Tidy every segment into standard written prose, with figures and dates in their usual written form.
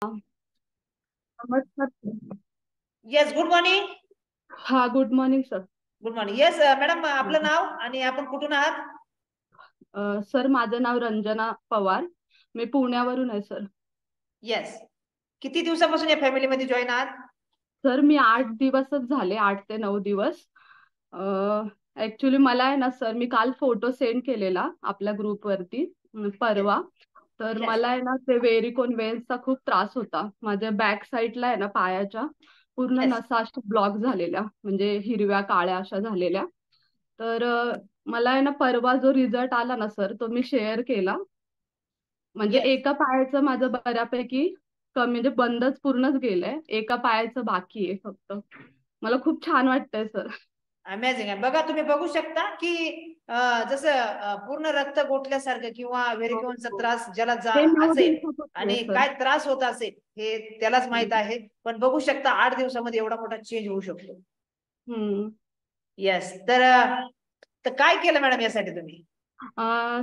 नमस्कार. Yes, good morning. हा, good morning sir. Good morning. Yes madam, आपलं नाव आणि आपण कुठून आहात? सर, माझं नाव रंजना पवार. मी पुण्यावरून आहे सर. येस. किती दिवसापासून या फॅमिलीमध्ये जॉईन आहात? सर, मी 8 दिवसच झाले, 8 ते 9 दिवस. ऍक्च्युली मला आहे ना सर, मी काल फोटो सेंड केलेला आपल्या ग्रुपवरती येस. परवा. तर येस. मला आहे ना ते व्हेरिकोन वेन्सचा खूप त्रास होता. माझ्या बॅक साईडला आहे ना पायाच्या पूर्ण येस. नसा अशा ब्लॉक झालेल्या, म्हणजे हिरव्या काळ्या अशा झालेल्या. तर मला आहे ना परवा जो रिझल्ट आला ना सर, तो मी शेअर केला. म्हणजे येस. एका पायाचं माझं बऱ्यापैकी कमी, म्हणजे बंदच पूर्णच गेलंय. एका पायाचं बाकी आहे फक्त. मला खूप छान वाटतंय सर. अमेझिंग आहे. बघा, तुम्ही बघू शकता की जसं पूर्ण रक्त गोठल्यासारखं किंवा हो, व्हेरिकोनचा हो. त्रास ज्याला हे 9 दिवसात असेल होते आणि सर. काय त्रास होत असेल हे त्यालाच माहित आहे. पण बघू शकता 8 दिवसामध्ये एवढा मोठा चेंज होऊ शकतो. हम्म. येस. तर तर काय केलं मॅडम यासाठी तुम्ही?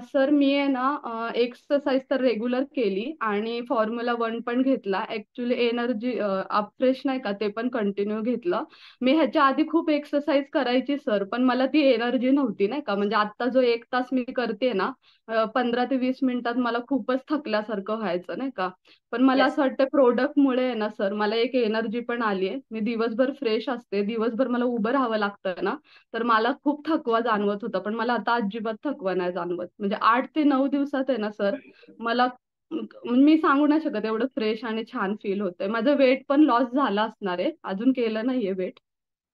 सर, मी आहे ना एक्सरसाइज तर रेग्युलर केली आणि फॉर्म्युला 1 पण घेतला. ऍक्च्युली एनर्जी फ्रेश नाही का, ते पण कंटिन्यू घेतलं. मी ह्याच्या आधी खूप एक्सरसाइज करायची सर, पण मला ती एनर्जी नव्हती नाही का. म्हणजे आता जो 1 तास मी करते ना, 15 ते 20 मिनिटात मला खूपच थकल्यासारखं व्हायचं नाही का. पण मला येस. असं वाटतं प्रोडक्टमुळे आहे ना सर, मला एक एनर्जी पण आली आहे. मी दिवसभर फ्रेश असते, दिवसभर मला उभं राहावं लागतं ना. तर मला खूप थकवा जाणवत होता, पण मला आता अजिबात थकवा नाही जाणवत. म्हणजे 8 ते 9 दिवसात आहे ना सर, मला मी सांगू नाही शकत, एवढं फ्रेश आणि छान फील होतंय. माझं वेट पण लॉस झाला असणार आहे, अजून केलं नाहीये वेट,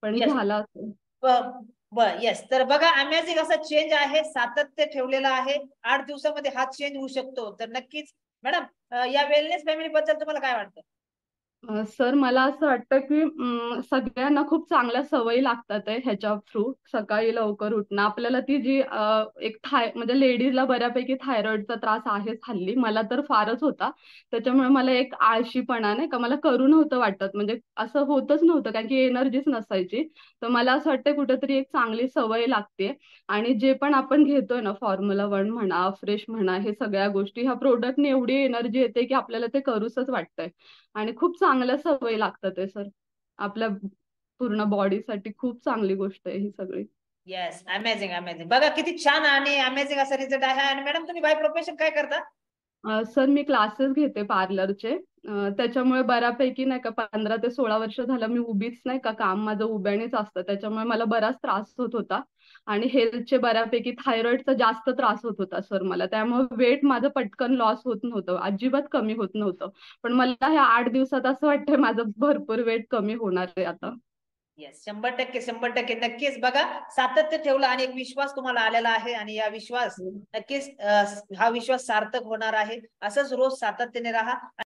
पण येस. झाला असेल. बर. येस. तर बघा, अमेझिंग असा चेंज आहे, सातत्य ठेवलेलं आहे. 8 दिवसामध्ये हा चेंज होऊ शकतो. तर नक्कीच मॅडम, या वेलनेस फॅमिली बद्दल तुम्हाला काय वाटतं? सर, मला असं वाटतं की सगळ्यांना खूप चांगल्या सवयी लागतात आहे ह्याच्या थ्रू. सकाळी लवकर उठणं, आपल्याला ती जी एक म्हणजे लेडीजला बऱ्यापैकी थायरॉइडचा त्रास आहेच हल्ली. मला तर फारच होता. त्याच्यामुळे मला एक आळशीपणा नाही का, मला करू नव्हतं वाटत. म्हणजे असं होतच नव्हतं, कारण की एनर्जीच नसायची. तर मला असं वाटतं कुठेतरी एक चांगली सवय लागते. आणि जे पण आपण घेतोय ना, फॉर्म्युला 1 म्हणा, फ्रेश म्हणा, हे सगळ्या गोष्टी ह्या प्रोडक्टने एवढी एनर्जी येते की आपल्याला ते करूसच वाटतंय. आणि खूप चांगल्या सवयी लागतात आहे सर. आपल्या पूर्ण बॉडीसाठी खूप चांगली गोष्ट आहे ही सगळी. येस. Amazing, amazing. बघा किती छान आणि अमेझिंग असा रिझल्ट आहे. आणि मॅडम, तुम्ही बाय प्रोफेशन काय करता? सर, मी क्लासेस घेते पार्लरचे. त्याच्यामुळे बऱ्यापैकी नाही का 15 ते 16 वर्ष झालं मी उभीच नाही का, काम माझं उभ्यानेच असतं. त्याच्यामुळे मला बराच त्रास होत होता. आणि हेल्थचे बऱ्यापैकी थायरॉइडचा जास्त त्रास होत होता सर मला. त्यामुळे वेट माझं पटकन लॉस होत नव्हतं, अजिबात कमी होत नव्हतं. पण मला ह्या 8 दिवसात असं वाटतंय माझं भरपूर वेट कमी होणार आहे आता. येस. 100%, 100% नक्कीच. बघा, सातत्य ठेवलं आणि एक विश्वास तुम्हाला आलेला आहे. आणि या विश्वास नक्कीच, हा विश्वास सार्थक होणार आहे. असंच रोज सातत्याने राहा.